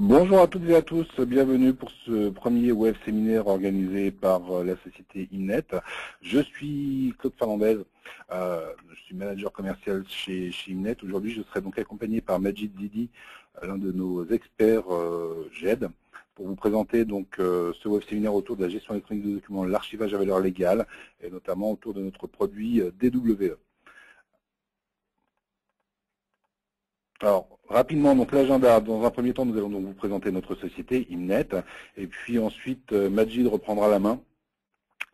Bonjour à toutes et à tous, bienvenue pour ce premier web séminaire organisé par la société Imnet. Je suis Claude Fernandez, je suis manager commercial chez Imnet. Aujourd'hui, je serai donc accompagné par Majid Didi, l'un de nos experts GED, pour vous présenter donc ce web séminaire autour de la gestion électronique de documents, l'archivage à valeur légale, et notamment autour de notre produit DWE. Alors, rapidement, donc l'agenda, dans un premier temps, nous allons donc vous présenter notre société, Imnet, et puis ensuite, Majid reprendra la main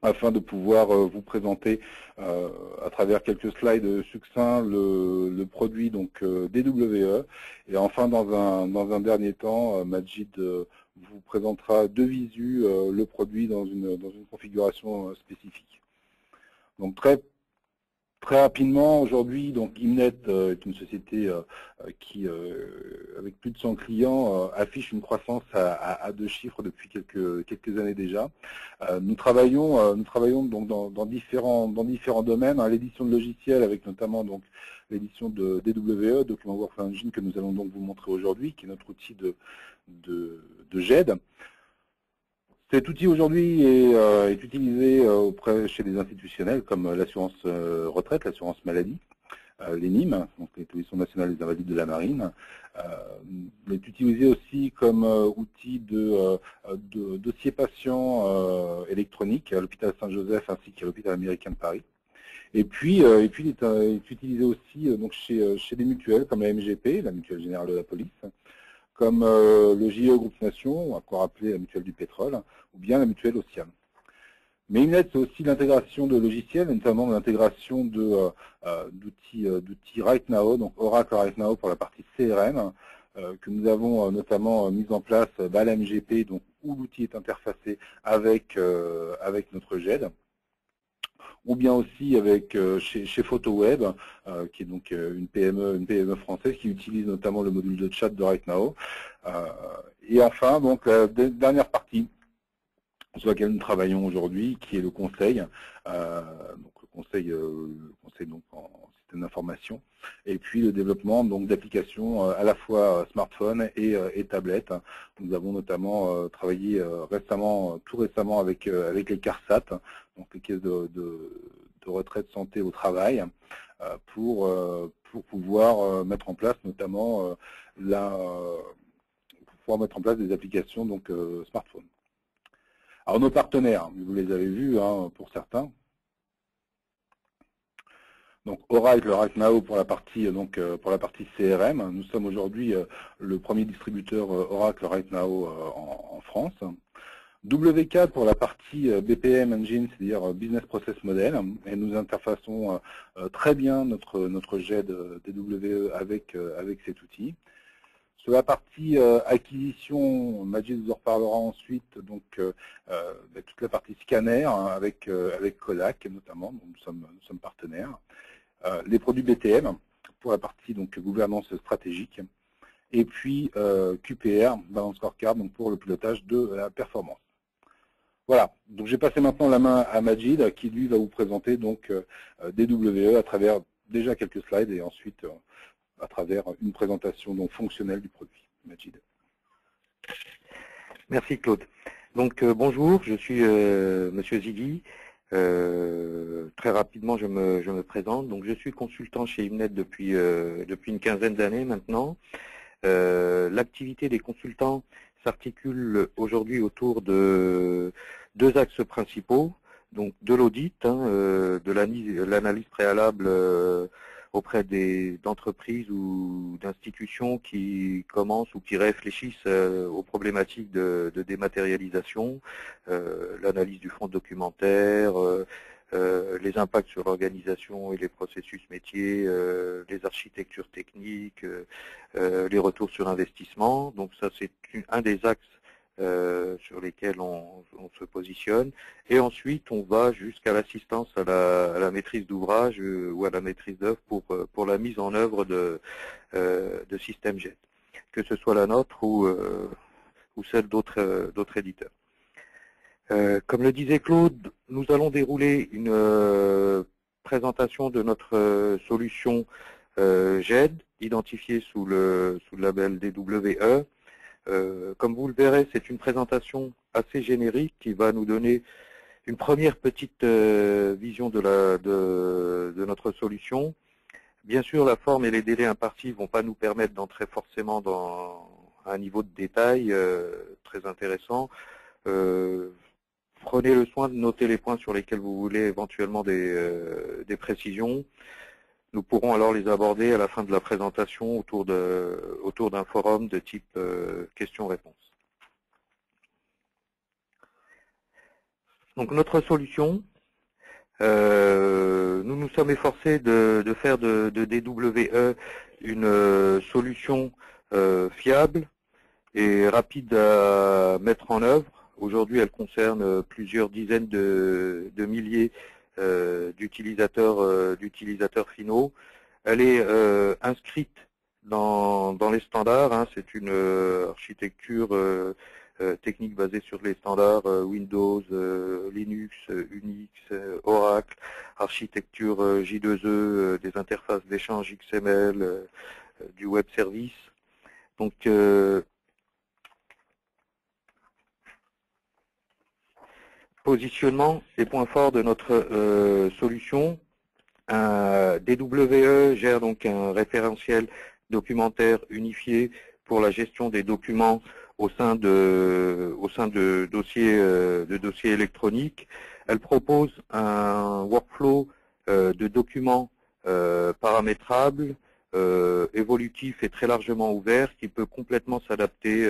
afin de pouvoir vous présenter à travers quelques slides succincts le produit donc DWE. Et enfin, dans un dernier temps, Majid vous présentera de visu le produit dans une configuration spécifique. Donc Très rapidement, aujourd'hui, donc Imnet est une société qui, avec plus de 100 clients, affiche une croissance à 2 chiffres depuis quelques années déjà. Nous travaillons donc dans différents domaines, hein, l'édition de logiciels avec notamment donc l'édition de DWE, Document Workflow Engine, que nous allons donc vous montrer aujourd'hui, qui est notre outil de GED. Cet outil aujourd'hui est utilisé chez des institutionnels comme l'assurance retraite, l'assurance maladie, les NIM, donc l'Établissement national des invalides de la marine. Il est utilisé aussi comme outil de dossier patient électronique à l'hôpital Saint-Joseph ainsi qu'à l'hôpital américain de Paris. Et puis il est utilisé aussi donc chez des mutuelles comme la MGP, la Mutuelle Générale de la Police, comme le JE Groupe Nation, encore appelé la mutuelle du pétrole, ou bien la mutuelle Océane. Mais Imnet, c'est aussi l'intégration de logiciels, notamment l'intégration d'outils RightNow, donc Oracle RightNow pour la partie CRM, que nous avons notamment mis en place à la MGP, donc, où l'outil est interfacé avec notre GED, ou bien aussi avec chez PhotoWeb, qui est donc une PME française qui utilise notamment le module de chat de RightNow. Et enfin, donc dernière partie sur laquelle nous travaillons aujourd'hui, qui est le conseil, donc le conseil donc en système d'information, et puis le développement donc d'applications à la fois smartphone et tablette. Nous avons notamment travaillé tout récemment avec les CARSAT, donc les caisses de retraite santé au travail, pour pouvoir mettre en place notamment des applications donc smartphone. Alors nos partenaires, vous les avez vus hein, pour certains. Donc Oracle RightNow pour la partie CRM. Nous sommes aujourd'hui le premier distributeur Oracle RightNow en France. W4 pour la partie BPM Engine, c'est-à-dire Business Process Model, et nous interfaçons très bien notre GED DWE avec cet outil. Sur la partie acquisition, Majid vous en reparlera ensuite, donc toute la partie scanner hein, avec Kodak notamment, donc nous sommes partenaires. Les produits BTM pour la partie donc gouvernance stratégique, et puis QPR, Balance Scorecard, donc pour le pilotage de la performance. Voilà, donc j'ai passé maintenant la main à Majid qui lui va vous présenter donc DWE à travers déjà quelques slides et ensuite à travers une présentation donc fonctionnelle du produit. Majid. Merci Claude. Donc bonjour, je suis Monsieur Zidi. Très rapidement, je me présente. Donc je suis consultant chez Imnet depuis une quinzaine d'années maintenant. L'activité des consultants s'articule aujourd'hui autour de 2 axes principaux. Donc de l'audit, de l'analyse préalable auprès d'entreprises ou d'institutions qui commencent ou qui réfléchissent aux problématiques de dématérialisation, l'analyse du fonds documentaire, les impacts sur l'organisation et les processus métiers, les architectures techniques, les retours sur investissement. Donc ça c'est un des axes sur lesquels on se positionne, et ensuite on va jusqu'à l'assistance à la maîtrise d'ouvrage ou à la maîtrise d'œuvre pour la mise en œuvre de systèmes GED, que ce soit la nôtre ou celle d'autres éditeurs. Comme le disait Claude, nous allons dérouler une présentation de notre solution GED, identifiée sous le label DWE. Comme vous le verrez, c'est une présentation assez générique qui va nous donner une première petite vision de notre solution. Bien sûr, la forme et les délais impartis ne vont pas nous permettre d'entrer forcément dans un niveau de détail très intéressant. Prenez le soin de noter les points sur lesquels vous voulez éventuellement des précisions. Nous pourrons alors les aborder à la fin de la présentation autour d'un forum de type questions-réponses. Donc notre solution, nous nous sommes efforcés de faire de DWE une solution fiable et rapide à mettre en œuvre. Aujourd'hui, elle concerne plusieurs dizaines de milliers d'utilisateurs finaux. Elle est inscrite dans les standards. Hein. C'est une architecture technique basée sur les standards Windows, Linux, Unix, Oracle, architecture J2E, des interfaces d'échange XML, du web service. Donc, positionnement et points forts de notre solution. DWE gère donc un référentiel documentaire unifié pour la gestion des documents au sein de dossiers électroniques. Elle propose un workflow de documents paramétrables, évolutif et très largement ouvert qui peut complètement s'adapter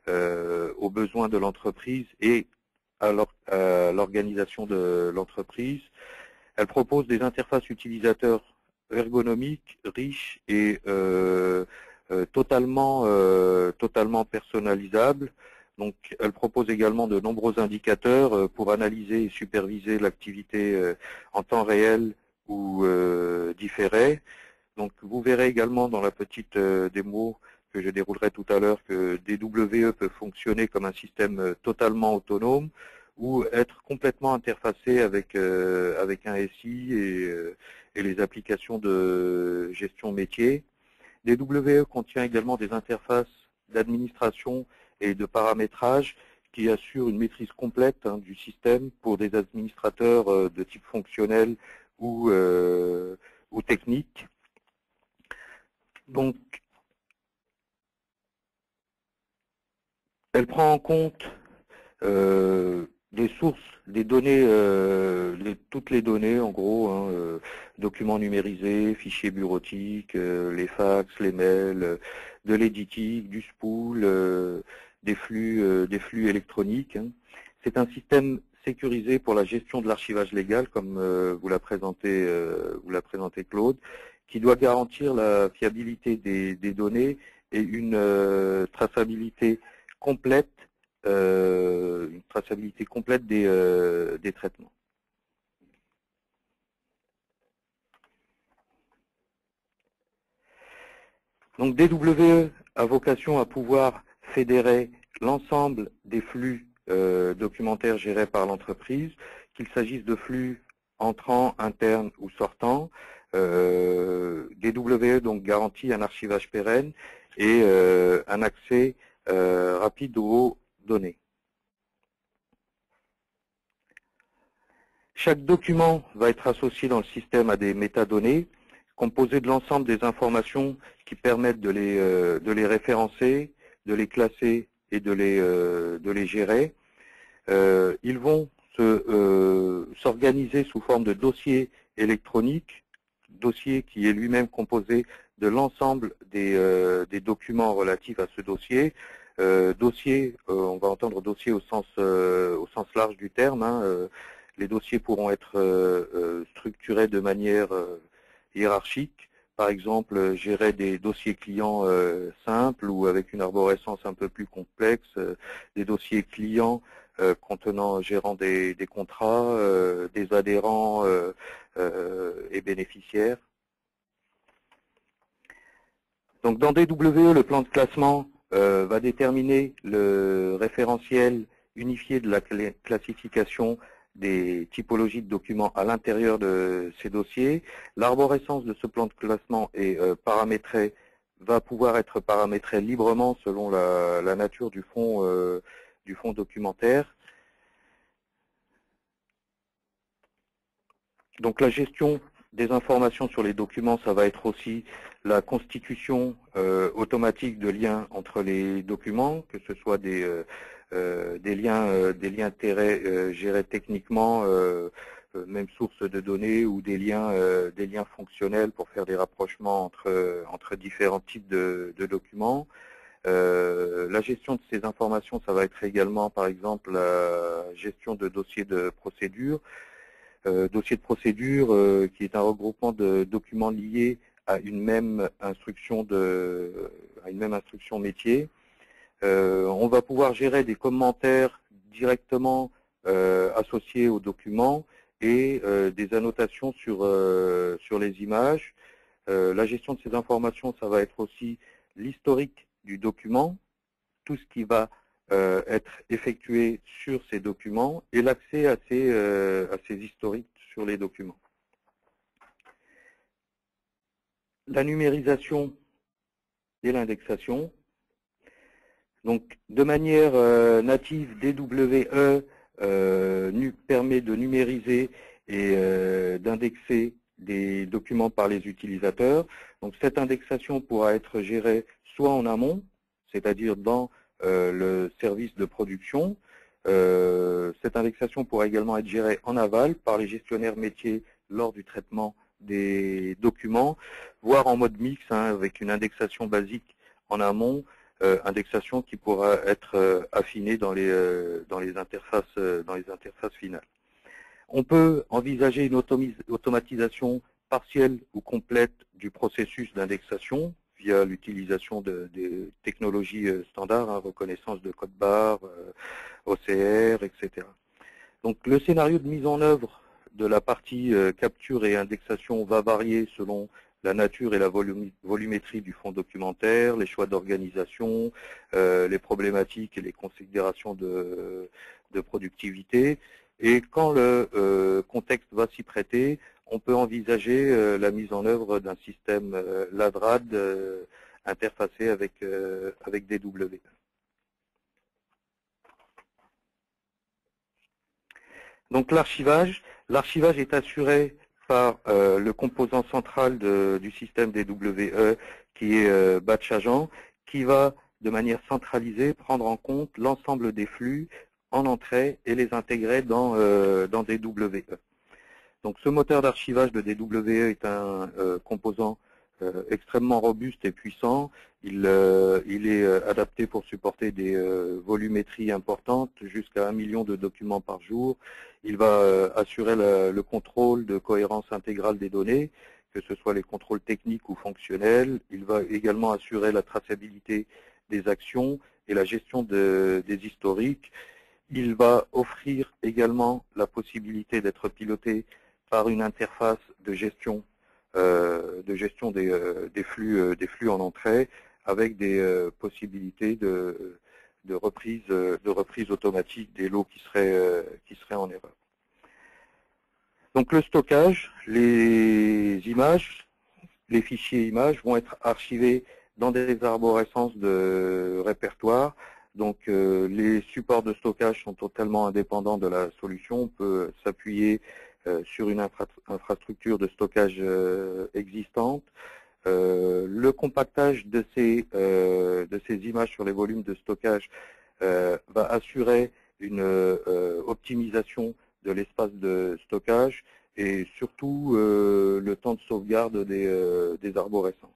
aux besoins de l'entreprise et à l'organisation de l'entreprise. Elle propose des interfaces utilisateurs ergonomiques, riches et totalement personnalisables. Donc, elle propose également de nombreux indicateurs pour analyser et superviser l'activité en temps réel ou différé. Donc, vous verrez également dans la petite démo que je déroulerai tout à l'heure que DWE peut fonctionner comme un système totalement autonome ou être complètement interfacé avec un SI et les applications de gestion métier. DWE contient également des interfaces d'administration et de paramétrage qui assurent une maîtrise complète du système pour des administrateurs de type fonctionnel ou technique. Donc, elle prend en compte des sources, des données, toutes les données en gros, hein, documents numérisés, fichiers bureautiques, les fax, les mails, de l'éditique, du spool, des flux électroniques. Hein. C'est un système sécurisé pour la gestion de l'archivage légal, comme vous l'a présenté Claude, qui doit garantir la fiabilité des données et une traçabilité complète des traitements. Donc DWE a vocation à pouvoir fédérer l'ensemble des flux documentaires gérés par l'entreprise, qu'il s'agisse de flux entrants, internes ou sortants. DWE donc garantit un archivage pérenne et un accès rapide aux données. Chaque document va être associé dans le système à des métadonnées composées de l'ensemble des informations qui permettent de les référencer, de les classer et de les gérer. Ils vont s'organiser sous forme de dossiers électroniques, dossier qui est lui-même composé de l'ensemble des documents relatifs à ce dossier. Dossier, on va entendre dossier au sens large du terme. Hein, les dossiers pourront être structurés de manière hiérarchique. Par exemple, gérer des dossiers clients simples ou avec une arborescence un peu plus complexe, des dossiers clients gérant des contrats, des adhérents et bénéficiaires. Donc dans DWE, le plan de classement va déterminer le référentiel unifié de la classification des typologies de documents à l'intérieur de ces dossiers. L'arborescence de ce plan de classement est paramétrée va pouvoir être paramétré librement selon la nature du fond documentaire. Donc la gestion des informations sur les documents, ça va être aussi la constitution automatique de liens entre les documents, que ce soit des liens gérés techniquement, même source de données, ou des liens fonctionnels pour faire des rapprochements entre différents types de documents. La gestion de ces informations, ça va être également, par exemple, la gestion de dossiers de procédure. Dossier de procédure qui est un regroupement de documents liés à une même instruction métier. On va pouvoir gérer des commentaires directement associés aux documents et des annotations sur les images. La gestion de ces informations, ça va être aussi l'historique du document, tout ce qui va être effectué sur ces documents et l'accès à ces historiques sur les documents. La numérisation et l'indexation. Donc, de manière native, DWE permet de numériser et d'indexer des documents par les utilisateurs. Donc, cette indexation pourra être gérée soit en amont, c'est-à-dire dans le service de production. Cette indexation pourra également être gérée en aval par les gestionnaires métiers lors du traitement des documents, voire en mode mix, avec une indexation basique en amont, indexation qui pourra être affinée dans les interfaces finales. On peut envisager une automatisation partielle ou complète du processus d'indexation via l'utilisation des technologies standards, reconnaissance de code barre, OCR, etc. Donc le scénario de mise en œuvre de la partie capture et indexation va varier selon la nature et la volumétrie du fond documentaire, les choix d'organisation, les problématiques et les considérations de productivité. Et quand le contexte va s'y prêter, on peut envisager la mise en œuvre d'un système LADRAD interfacé avec DW. Donc l'archivage est assuré par le composant central du système DWE qui est batch agent, qui va de manière centralisée prendre en compte l'ensemble des flux en entrée et les intégrer dans DWE. Donc ce moteur d'archivage de DWE est un composant extrêmement robuste et puissant. Il est adapté pour supporter des volumétries importantes, jusqu'à 1 million de documents par jour. Il va assurer le contrôle de cohérence intégrale des données, que ce soit les contrôles techniques ou fonctionnels. Il va également assurer la traçabilité des actions et la gestion des historiques. Il va offrir également la possibilité d'être piloté par une interface de gestion des flux en entrée, avec des possibilités de reprise automatique des lots qui seraient en erreur. Donc le stockage, les images, les fichiers images vont être archivés dans des arborescences de répertoire. Donc les supports de stockage sont totalement indépendants de la solution. On peut s'appuyer sur une infrastructure de stockage existante. Le compactage de ces images sur les volumes de stockage va assurer une optimisation de l'espace de stockage et surtout le temps de sauvegarde des arborescences.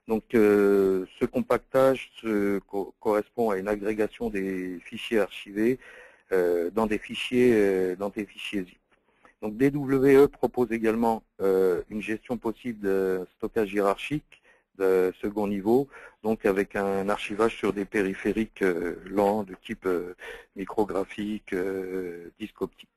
Donc ce compactage correspond à une agrégation des fichiers archivés dans des fichiers zip. Donc DWE propose également une gestion possible de stockage hiérarchique de second niveau, donc avec un archivage sur des périphériques lents de type micrographique, disque optique.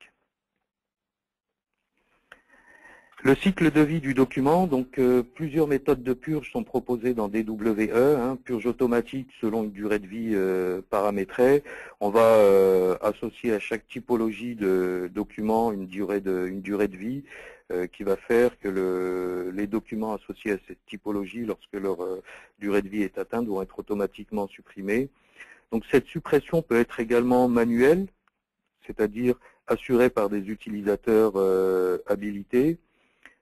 Le cycle de vie du document, donc plusieurs méthodes de purge sont proposées dans DWE, purge automatique selon une durée de vie paramétrée. On va associer à chaque typologie de document une durée de vie qui va faire que les les documents associés à cette typologie, lorsque leur durée de vie est atteinte, vont être automatiquement supprimés. Donc cette suppression peut être également manuelle, c'est-à-dire assurée par des utilisateurs habilités.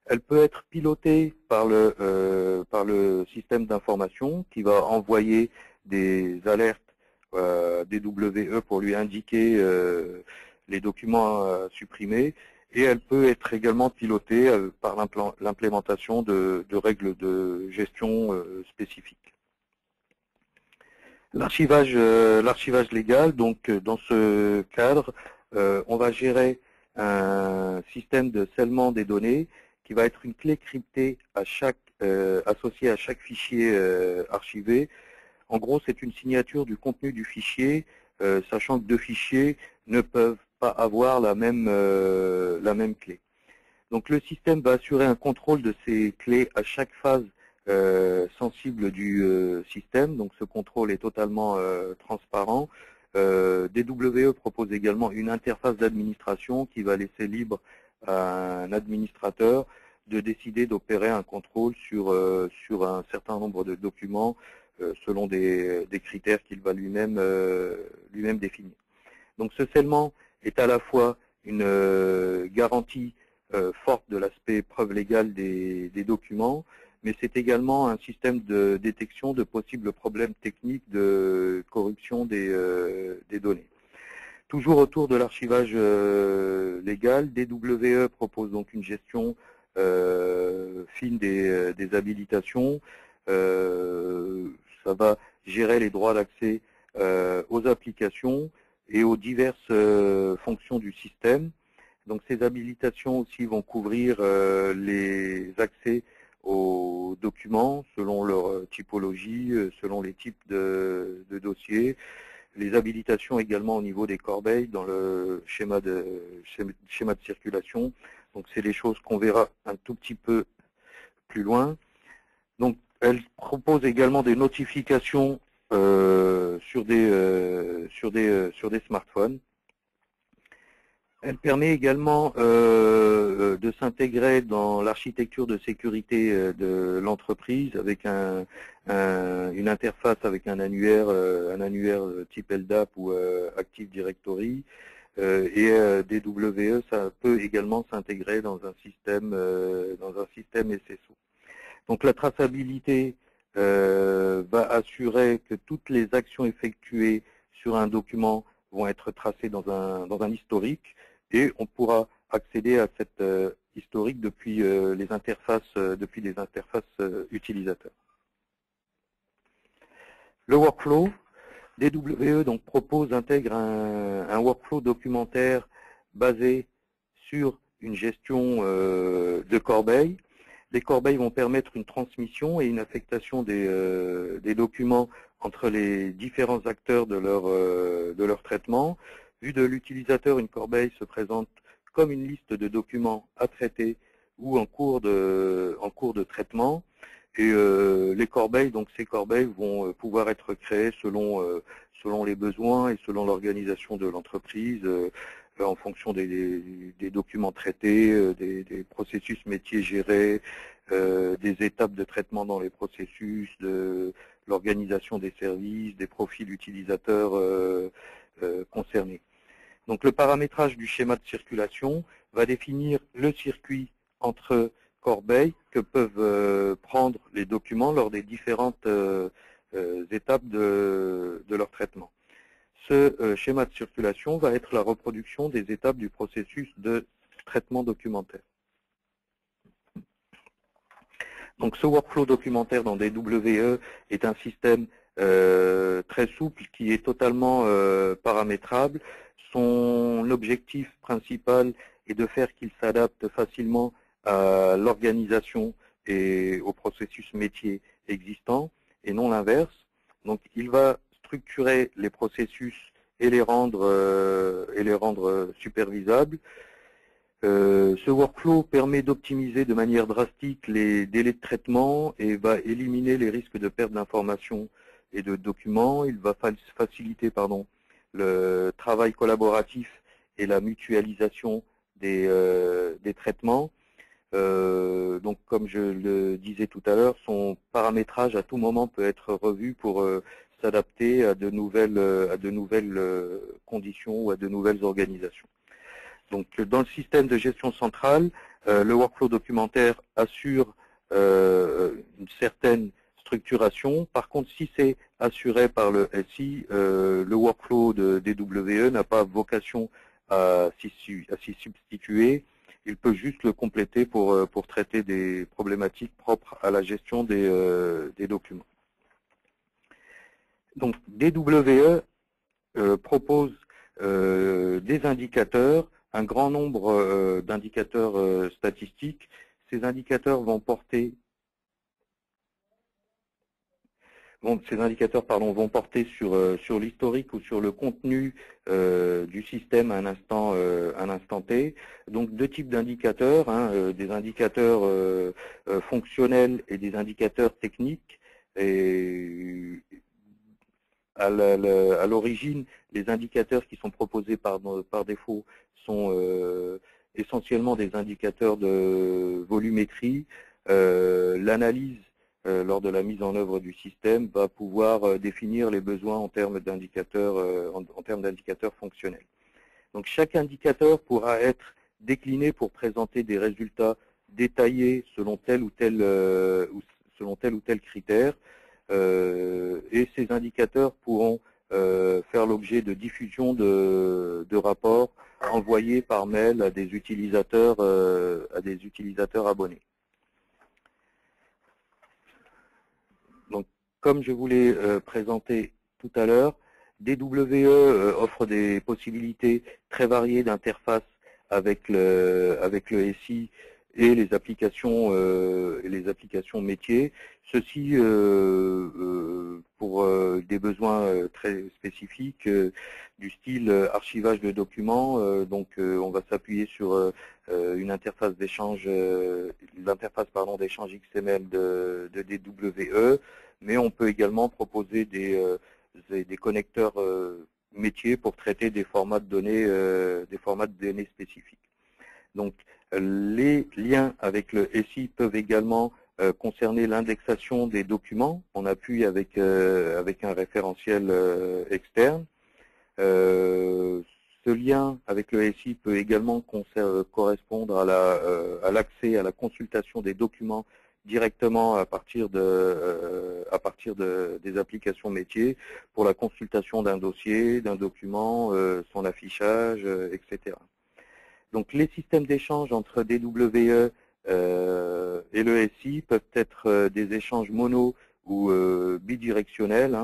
Elle peut être pilotée par le système d'information qui va envoyer des alertes DWE pour lui indiquer les documents à supprimer, et elle peut être également pilotée par l'implémentation de règles de gestion spécifiques. L'archivage légal, donc dans ce cadre, on va gérer un système de scellement des données qui va être une clé cryptée associée à chaque fichier archivé. En gros, c'est une signature du contenu du fichier, sachant que deux fichiers ne peuvent pas avoir la même clé. Donc le système va assurer un contrôle de ces clés à chaque phase sensible du système. Donc ce contrôle est totalement transparent. DWE propose également une interface d'administration qui va laisser libre à un administrateur de décider d'opérer un contrôle sur un certain nombre de documents selon des critères qu'il va lui-même définir. Donc ce scellement est à la fois une garantie forte de l'aspect preuve légale des documents, mais c'est également un système de détection de possibles problèmes techniques de corruption des données. Toujours autour de l'archivage légal, DWE propose donc une gestion fine des habilitations. Ça va gérer les droits d'accès aux applications et aux diverses fonctions du système. Donc ces habilitations aussi vont couvrir les accès aux documents selon leur typologie, selon les types de dossiers. Les habilitations également au niveau des corbeilles dans le schéma de circulation. Donc c'est des choses qu'on verra un tout petit peu plus loin. Donc elle propose également des notifications sur des smartphones. Elle permet également de s'intégrer dans l'architecture de sécurité de l'entreprise avec une interface avec un annuaire type LDAP ou Active Directory. Et DWE, ça peut également s'intégrer dans un système SSO. Donc la traçabilité va assurer que toutes les actions effectuées sur un document vont être tracées dans un historique, et on pourra accéder à cet historique depuis les interfaces utilisateurs. Le workflow, DWE donc intègre un workflow documentaire basé sur une gestion de corbeilles. Les corbeilles vont permettre une transmission et une affectation des documents entre les différents acteurs de leur traitement. Vu de l'utilisateur, une corbeille se présente comme une liste de documents à traiter ou en cours de traitement. Et les corbeilles, donc ces corbeilles vont pouvoir être créées selon les besoins et selon l'organisation de l'entreprise, en fonction des documents traités, des processus métiers gérés, des étapes de traitement dans les processus, de l'organisation des services, des profils utilisateurs concernés. Donc le paramétrage du schéma de circulation va définir le circuit entre corbeilles que peuvent prendre les documents lors des différentes étapes de leur traitement. Ce schéma de circulation va être la reproduction des étapes du processus de traitement documentaire. Donc ce workflow documentaire dans DWE est un système très souple qui est totalement paramétrable. Son objectif principal est de faire qu'il s'adapte facilement à l'organisation et au processus métier existant et non l'inverse. Donc il va structurer les processus et les rendre supervisables. Ce workflow permet d'optimiser de manière drastique les délais de traitement et va éliminer les risques de perte d'informations et de documents. Il va faciliter le travail collaboratif et la mutualisation des traitements. Donc, comme je le disais tout à l'heure, son paramétrage à tout moment peut être revu pour s'adapter à de nouvelles conditions ou à de nouvelles organisations. Donc, dans le système de gestion centrale, le workflow documentaire assure une certaine structuration. Par contre, si c'est assuré par le SI, le workflow de DWE n'a pas vocation à s'y substituer. Il peut juste le compléter pour traiter des problématiques propres à la gestion des documents. Donc, DWE propose des indicateurs, un grand nombre d'indicateurs statistiques. Ces indicateurs vont porter sur l'historique ou sur le contenu du système à un instant T. Donc deux types d'indicateurs, des indicateurs fonctionnels et des indicateurs techniques. Et à l'origine, les indicateurs qui sont proposés par défaut sont essentiellement des indicateurs de volumétrie. L'analyse lors de la mise en œuvre du système va pouvoir définir les besoins en termes d'indicateurs fonctionnels. Donc chaque indicateur pourra être décliné pour présenter des résultats détaillés selon tel ou tel critère. Et ces indicateurs pourront faire l'objet de diffusion de rapports envoyés par mail à des utilisateurs abonnés. Donc, comme je vous l'ai présenté tout à l'heure, DWE offre des possibilités très variées d'interface avec le SI et les applications métiers. Ceci pour des besoins très spécifiques du style archivage de documents. Donc on va s'appuyer sur une interface d'échange, l'interface d'échange XML de DWE, mais on peut également proposer des connecteurs métiers pour traiter des formats de données spécifiques. Donc les liens avec le SI peuvent également concerner l'indexation des documents en appui avec un référentiel externe. Ce lien avec le SI peut également correspondre à l'accès à la consultation des documents directement à partir des applications métiers pour la consultation d'un dossier, d'un document, son affichage, etc. Donc les systèmes d'échange entre DWE et le SI peuvent être des échanges mono ou bidirectionnels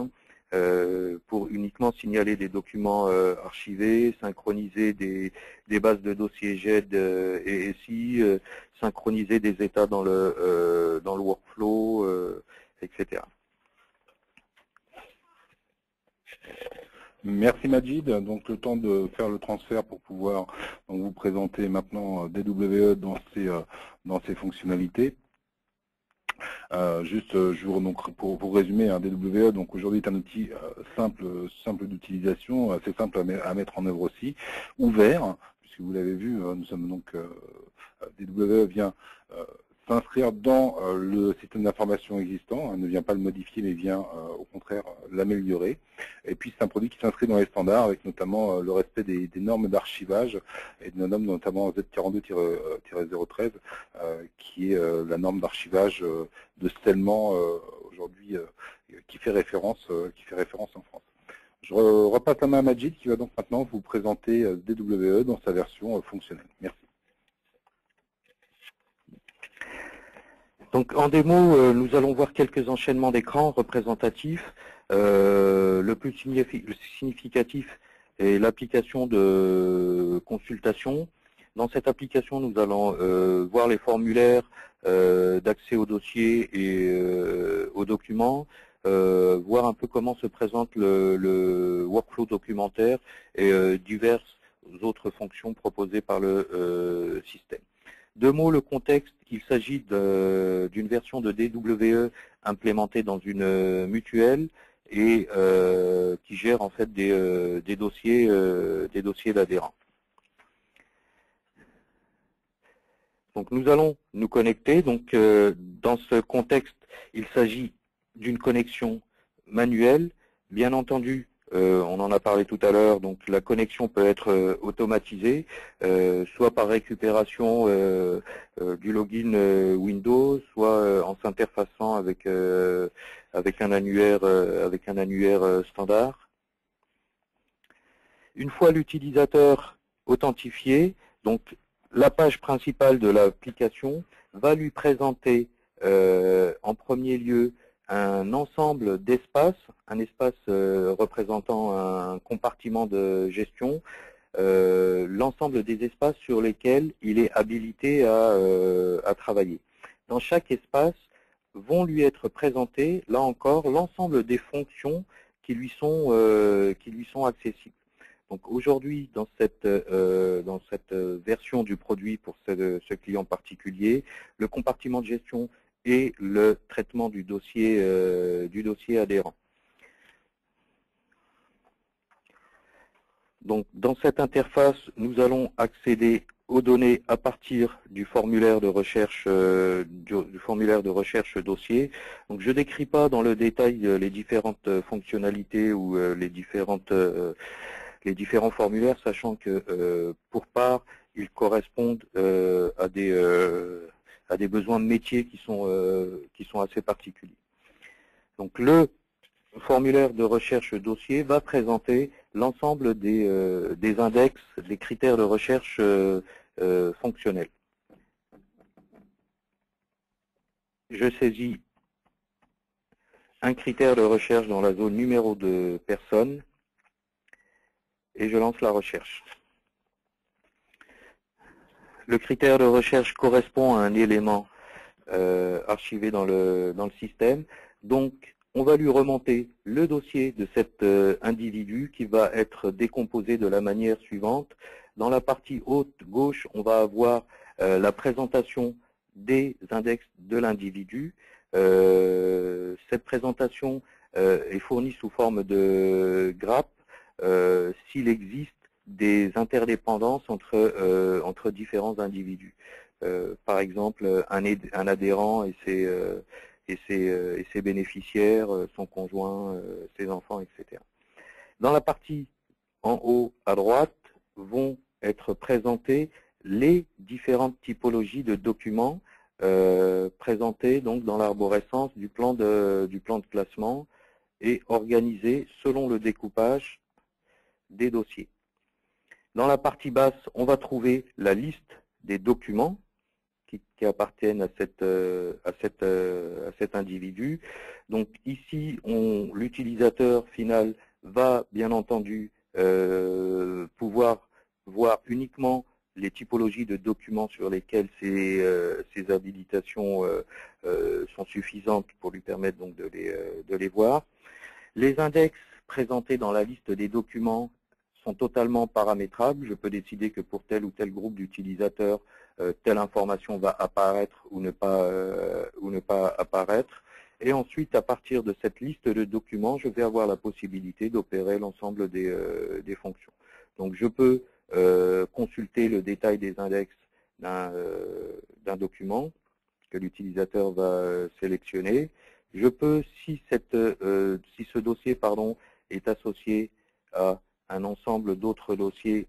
pour uniquement signaler des documents archivés, synchroniser des bases de dossiers GED et SI, synchroniser des états dans le workflow, etc. Merci Majid. Donc le temps de faire le transfert pour pouvoir vous présenter maintenant DWE dans ses fonctionnalités. Donc pour résumer, DWE donc aujourd'hui est un outil simple d'utilisation, assez simple à mettre en œuvre aussi, ouvert, puisque vous l'avez vu, nous sommes donc DWE vient s'inscrire dans le système d'information existant, ne vient pas le modifier, mais vient au contraire l'améliorer. Et puis c'est un produit qui s'inscrit dans les standards, avec notamment le respect des normes d'archivage, et de nos normes notamment Z42-013, qui est la norme d'archivage de scellement aujourd'hui qui fait référence en France. Je repasse la main à Majid qui va donc maintenant vous présenter DWE dans sa version fonctionnelle. Merci. Donc en démo, nous allons voir quelques enchaînements d'écran représentatifs. Le plus significatif est l'application de consultation. Dans cette application, nous allons voir les formulaires d'accès aux dossiers et aux documents, voir un peu comment se présente le workflow documentaire et diverses autres fonctions proposées par le système. Deux mots, le contexte, il s'agit d'une version de DWE implémentée dans une mutuelle et qui gère en fait des dossiers d'adhérents. Donc nous allons nous connecter. Donc dans ce contexte, il s'agit d'une connexion manuelle. Bien entendu, on en a parlé tout à l'heure, donc la connexion peut être automatisée, soit par récupération du login Windows, soit en s'interfaçant avec un annuaire standard. Une fois l'utilisateur authentifié, donc la page principale de l'application va lui présenter en premier lieu un ensemble d'espaces, un espace représentant un compartiment de gestion, l'ensemble des espaces sur lesquels il est habilité à travailler. Dans chaque espace vont lui être présentées, là encore, l'ensemble des fonctions qui lui sont accessibles. Donc aujourd'hui, dans cette version du produit pour ce client particulier, le compartiment de gestion et le traitement du dossier adhérent. Donc dans cette interface, nous allons accéder aux données à partir du formulaire de recherche dossier. Donc je ne décris pas dans le détail les différentes fonctionnalités ou les différents formulaires, sachant que pour part, ils correspondent à des besoins de métier qui sont assez particuliers. Donc le formulaire de recherche dossier va présenter l'ensemble des index, des critères de recherche fonctionnels. Je saisis un critère de recherche dans la zone numéro de personne et je lance la recherche. Le critère de recherche correspond à un élément archivé dans le système. Donc, on va lui remonter le dossier de cet individu qui va être décomposé de la manière suivante. Dans la partie haute gauche, on va avoir la présentation des index de l'individu. Cette présentation est fournie sous forme de grappe s'il existe des interdépendances entre différents individus. Par exemple, un adhérent et ses bénéficiaires, son conjoint, ses enfants, etc. Dans la partie en haut à droite vont être présentées les différentes typologies de documents présentées donc dans l'arborescence du plan de classement et organisées selon le découpage des dossiers. Dans la partie basse, on va trouver la liste des documents qui appartiennent à cet individu. Donc ici, l'utilisateur final va bien entendu pouvoir voir uniquement les typologies de documents sur lesquels ces habilitations sont suffisantes pour lui permettre donc de les voir. Les index présentés dans la liste des documents sont totalement paramétrables. Je peux décider que pour tel ou tel groupe d'utilisateurs, telle information va apparaître ou ne pas apparaître. Et ensuite, à partir de cette liste de documents, je vais avoir la possibilité d'opérer l'ensemble des fonctions. Donc, je peux consulter le détail des index d'un document que l'utilisateur va sélectionner. Je peux, si ce dossier est associé à un ensemble d'autres dossiers,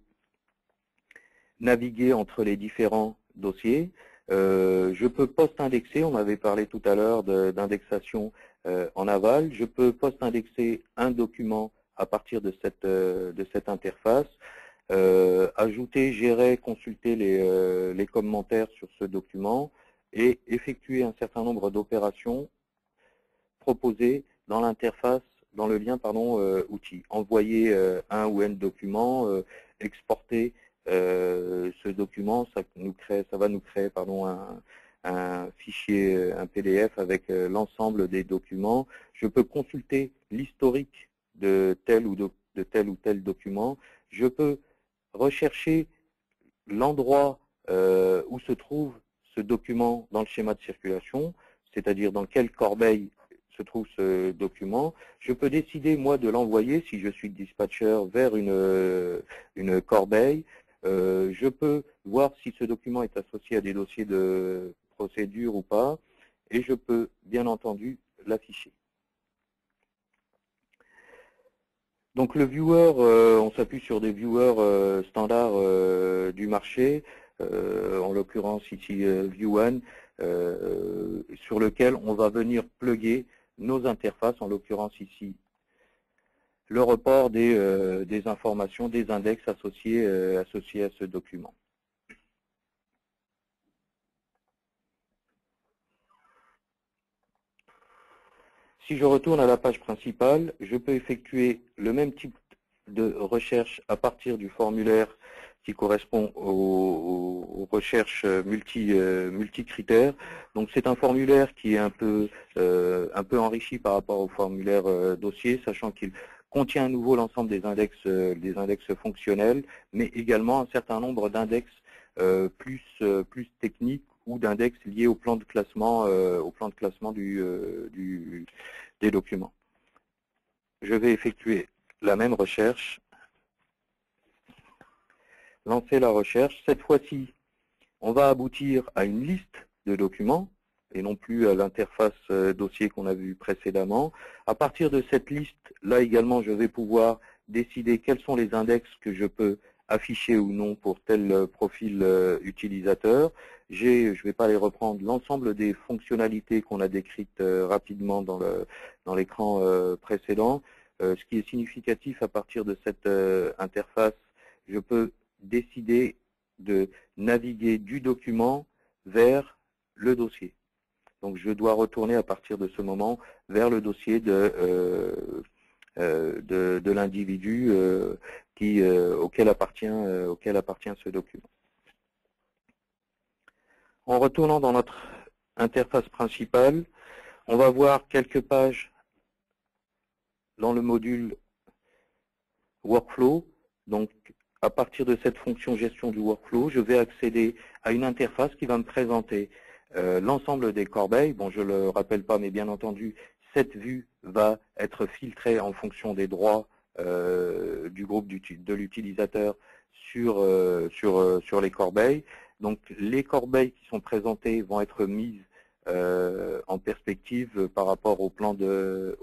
naviguer entre les différents dossiers. Je peux post-indexer, on avait parlé tout à l'heure d'indexation en aval. Je peux post-indexer un document à partir de cette interface, ajouter, gérer, consulter les commentaires sur ce document et effectuer un certain nombre d'opérations proposées dans l'interface, dans le lien outil. Envoyer un ou n document, exporter ce document, ça va nous créer un fichier, un PDF avec l'ensemble des documents. Je peux consulter l'historique de tel ou tel document. Je peux rechercher l'endroit où se trouve ce document dans le schéma de circulation, c'est-à-dire dans quelle corbeille se trouve ce document. Je peux décider, moi, de l'envoyer, si je suis dispatcher, vers une corbeille. Je peux voir si ce document est associé à des dossiers de procédure ou pas, et je peux bien entendu l'afficher. Donc le viewer, on s'appuie sur des viewers standards du marché, en l'occurrence ici View1, sur lequel on va venir plugger nos interfaces, en l'occurrence ici le report des informations, des index associés à ce document. Si je retourne à la page principale, je peux effectuer le même type de recherche à partir du formulaire qui correspond aux recherches multicritères. Donc c'est un formulaire qui est un peu enrichi par rapport au formulaire dossier, sachant qu'il contient à nouveau l'ensemble des index fonctionnels, mais également un certain nombre d'index plus techniques ou d'index liés au plan de classement, des documents. Je vais effectuer la même recherche, lancer la recherche. Cette fois-ci, on va aboutir à une liste de documents et non plus à l'interface dossier qu'on a vu précédemment. À partir de cette liste, là également, je vais pouvoir décider quels sont les index que je peux afficher ou non pour tel profil utilisateur. Je ne vais pas les reprendre, l'ensemble des fonctionnalités qu'on a décrites rapidement dans l'écran précédent. Ce qui est significatif à partir de cette interface, je peux décider de naviguer du document vers le dossier. Donc je dois retourner à partir de ce moment vers le dossier de l'individu auquel appartient ce document. En retournant dans notre interface principale, on va voir quelques pages dans le module Workflow. Donc à partir de cette fonction gestion du workflow, je vais accéder à une interface qui va me présenter l'ensemble des corbeilles. Bon, je ne le rappelle pas, mais bien entendu, cette vue va être filtrée en fonction des droits du groupe de l'utilisateur sur les corbeilles. Donc, les corbeilles qui sont présentées vont être mises en perspective par rapport au plan de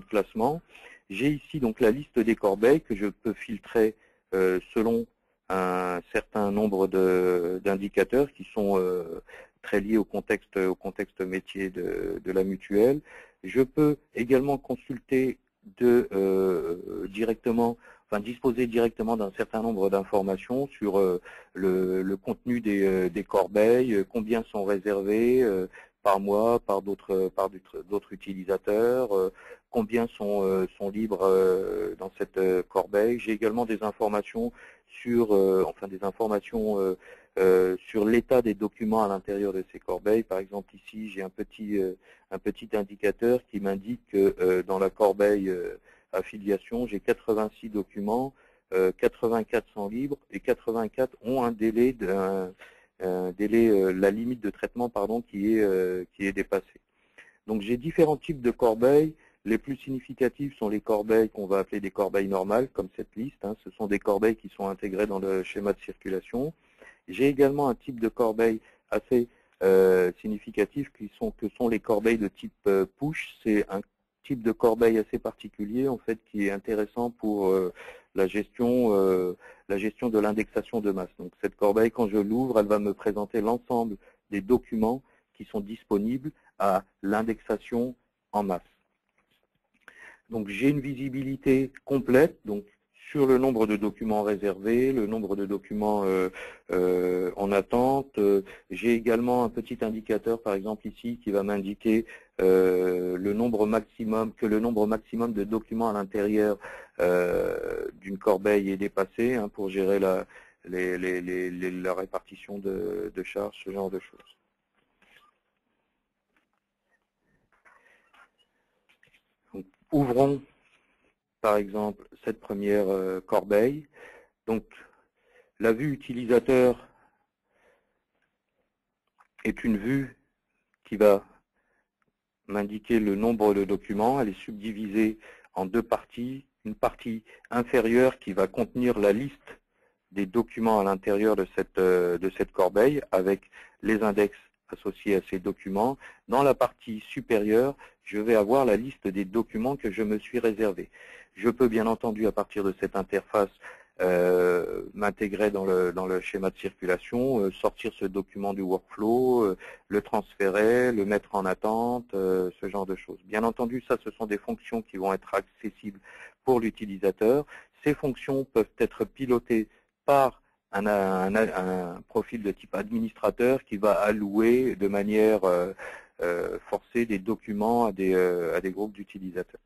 classement. J'ai ici donc la liste des corbeilles que je peux filtrer selon un certain nombre d'indicateurs qui sont très liés au contexte métier de la mutuelle. Je peux également consulter disposer directement d'un certain nombre d'informations sur le contenu des corbeilles, combien sont réservées par mois, par d'autres utilisateurs, combien sont libres dans cette corbeille. J'ai également des informations sur sur l'état des documents à l'intérieur de ces corbeilles. Par exemple, ici, j'ai un petit indicateur qui m'indique que dans la corbeille affiliation, j'ai 86 documents, 84 sont libres et 84 ont un délai la limite de traitement qui est dépassée. Donc j'ai différents types de corbeilles. Les plus significatives sont les corbeilles qu'on va appeler des corbeilles normales, comme cette liste. Ce sont des corbeilles qui sont intégrées dans le schéma de circulation. J'ai également un type de corbeille assez significatif que sont les corbeilles de type push. C'est un type de corbeille assez particulier en fait qui est intéressant pour la gestion de l'indexation de masse. Donc cette corbeille, quand je l'ouvre, elle va me présenter l'ensemble des documents qui sont disponibles à l'indexation en masse. Donc j'ai une visibilité complète donc sur le nombre de documents réservés, le nombre de documents en attente. J'ai également un petit indicateur, par exemple ici, qui va m'indiquer le nombre maximum de documents à l'intérieur d'une corbeille est dépassé pour gérer la répartition de charges, ce genre de choses. Donc, ouvrons par exemple cette première corbeille. Donc la vue utilisateur est une vue qui va m'indiquer le nombre de documents. Elle est subdivisée en deux parties. Une partie inférieure qui va contenir la liste des documents à l'intérieur de cette corbeille avec les index associés à ces documents. Dans la partie supérieure, je vais avoir la liste des documents que je me suis réservé. Je peux bien entendu, à partir de cette interface, m'intégrer dans le schéma de circulation, sortir ce document du workflow, le transférer, le mettre en attente, ce genre de choses. Bien entendu, ça, ce sont des fonctions qui vont être accessibles pour l'utilisateur. Ces fonctions peuvent être pilotées par un profil de type administrateur qui va allouer de manière forcée des documents à des groupes d'utilisateurs.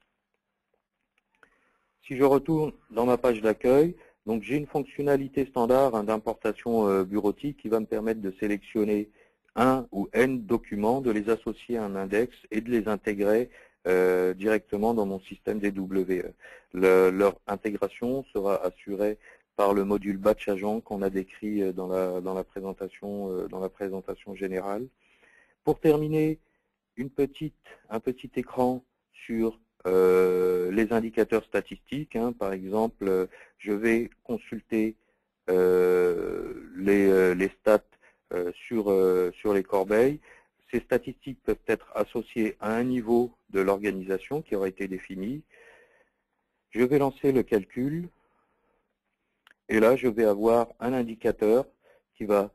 Si je retourne dans ma page d'accueil, donc j'ai une fonctionnalité standard d'importation bureautique qui va me permettre de sélectionner un ou n documents, de les associer à un index et de les intégrer directement dans mon système DWE. Leur intégration sera assurée par le module batch agent qu'on a décrit dans la présentation générale. Pour terminer, un petit écran sur les indicateurs statistiques. Par exemple, je vais consulter les stats sur les corbeilles. Ces statistiques peuvent être associées à un niveau de l'organisation qui aura été défini. Je vais lancer le calcul. Et là, je vais avoir un indicateur qui va,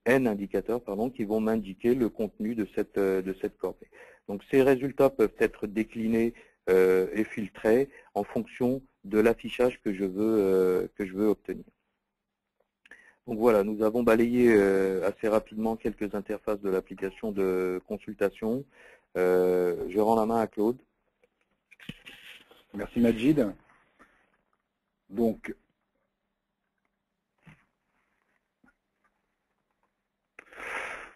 N indicateurs, pardon, qui vont m'indiquer le contenu de cette corbeille. Donc, ces résultats peuvent être déclinés et filtrés en fonction de l'affichage que je veux obtenir. Donc voilà, nous avons balayé assez rapidement quelques interfaces de l'application de consultation. Je rends la main à Claude. Merci Majid. Donc,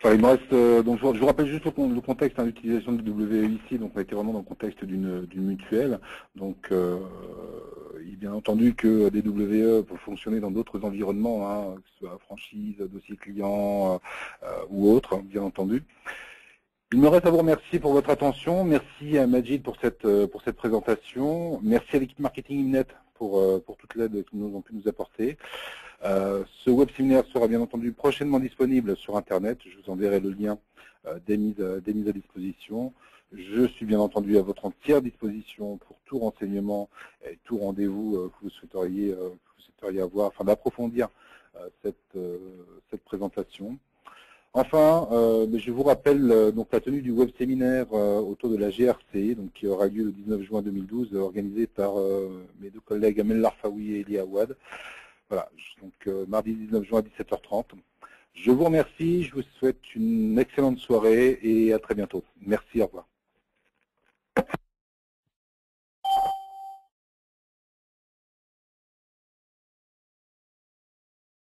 il me reste, donc je vous rappelle juste le contexte d'utilisation de WE ici. Donc on était vraiment dans le contexte d'une mutuelle. Donc il est bien entendu que des WE peuvent fonctionner dans d'autres environnements, que ce soit franchise, dossier client ou autre, bien entendu. Il me reste à vous remercier pour votre attention. Merci à Majid pour cette présentation. Merci à l'équipe marketing Imnet pour toute l'aide qu'ils ont pu nous apporter. Ce web séminaire sera bien entendu prochainement disponible sur Internet. Je vous enverrai le lien des mises à disposition. Je suis bien entendu à votre entière disposition pour tout renseignement et tout rendez-vous que vous souhaiteriez avoir, afin d'approfondir cette présentation. Enfin, je vous rappelle donc la tenue du web séminaire autour de la GRC, donc qui aura lieu le 19 juin 2012, organisé par mes deux collègues Amel Larfaoui et Elie Awad. Voilà, donc mardi 19 juin à 17h30. Je vous remercie, je vous souhaite une excellente soirée et à très bientôt. Merci, au revoir.